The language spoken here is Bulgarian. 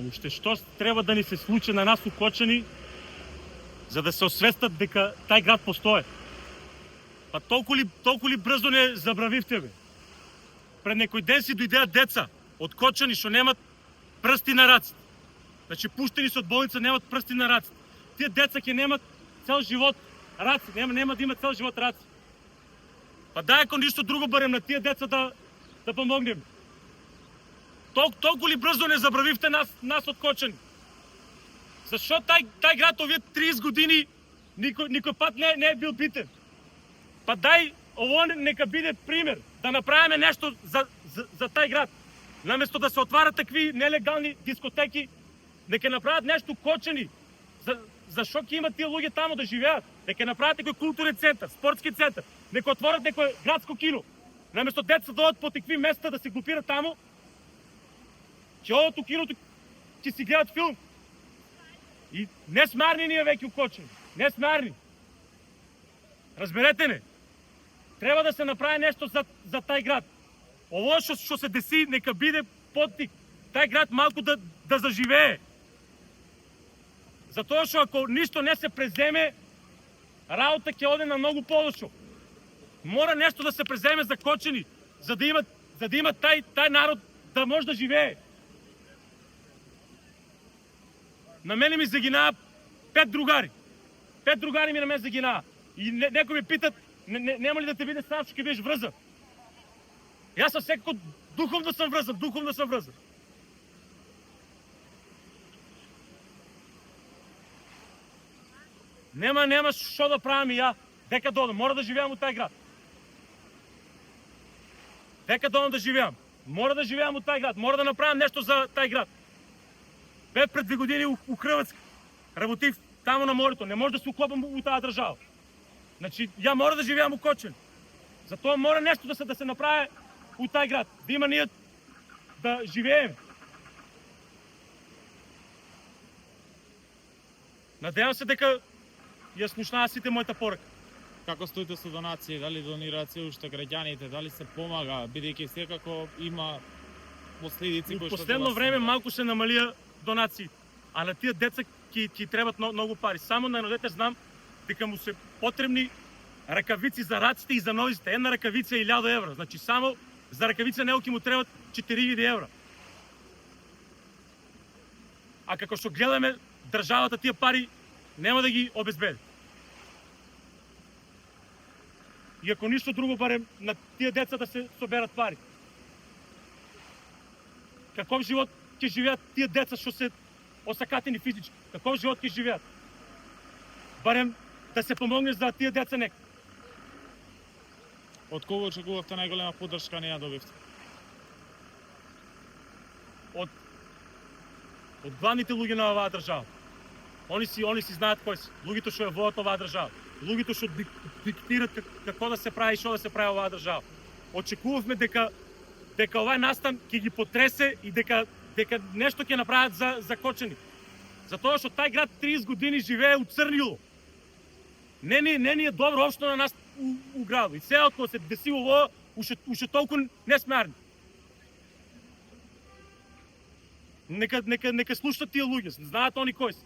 Уште што треба да ни се случи на нас укочени за да се освестат дека тај град постои. Па толку ли брзо не забравивте бе? Пред некој ден си дојдеа деца од Кочани што немат прсти на раците. Значи пуштени се од болница немат прсти на раците. Тие деца ќе немат цел живот раци, нема да имат цел живот раци. Па дај ако ништо друго барем на тие деца да помогнем. Толку ли брзо не забравивте нас од Кочани? Зашо тај град овие 30 години никој пат не е бил битен? Па дај ово нека биде пример да направиме нешто за тај град. Наместо да се отварат такви нелегални дискотеки, нека направат нешто Кочани. Зашо ќе имат тие луѓе таму да живеат? Нека направат некој културен центар, спортски центар, нека отворат некој градско кино. Наместо деца дојдат по такви места да се групират таму, ќе одат у киното, ќе си гледат филм. И не смарни ние веќе у Кочани. Не смарни. Разберете не. Треба да се направи нешто за тај град. Ово што се деси, нека биде поттик. Тај град малку да заживее. Затоа што ако ништо не се преземе, работа ќе оде на многу полошо. Мора нешто да се преземе за Кочани, за да има тај народ да може да живее. На мене ми загинаа 5 другари. 5 другари ми на мен загинаа. И некои ми питат, нема ли да те биде срам што ќе бидеш врзан? Јас сам секако духовно сум врзан. Нема што да правам и ја. Дека додам, мора да живеам у тај град. Дека додам да живеам. Мора да живеам у тај град, мора да направам нешто за тај град. Бев пред 2 години у Хрватска. Работив таму на морето, не може да се уклопам у таа држава. Значи, ја мора да живеам у Кочани. Затоа мора нешто да се направи у тај град, да има ние да живееме. Надевам се дека ја слушнаа сите мојата порака. Како стоите со донации, дали донираат се уште граѓаните, дали се помага, бидејќи секако има последици кои што последно време малку се намалија донации, а на тие деца ќе требат многу пари. Само на едно дете знам дека му се потребни ракавици за раците и за нозите. Една ракавица е 1000 евра. Значи само за ракавица него ќе му требат 4000 евра. А како што гледаме, државата тие пари нема да ги обезбеди. И ако ништо друго, барем на тие деца да се соберат пари. Каков живот ќе живеат тие деца што се осакатени физички? Каков живот ќе живеат? Барем да се помогне за тие деца нека. Од кого очекувавте најголема поддршка, не ја добивте? Од главните луѓе на оваа држава. Они си знаат кои се. Луѓето што ја водат оваа држава. Луѓето што диктират како да се прави и што да се прави оваа држава. Очекувавме дека овај настан ќе ги потресе и дека нешто ќе направат за Кочани. Затоа што тај град 30 години живее у црнило. Не ни е добро општо на нас у градот. И сега кога се деси ово, уште толку не смеарни. Нека слушат тие луѓе, знаат они кои се.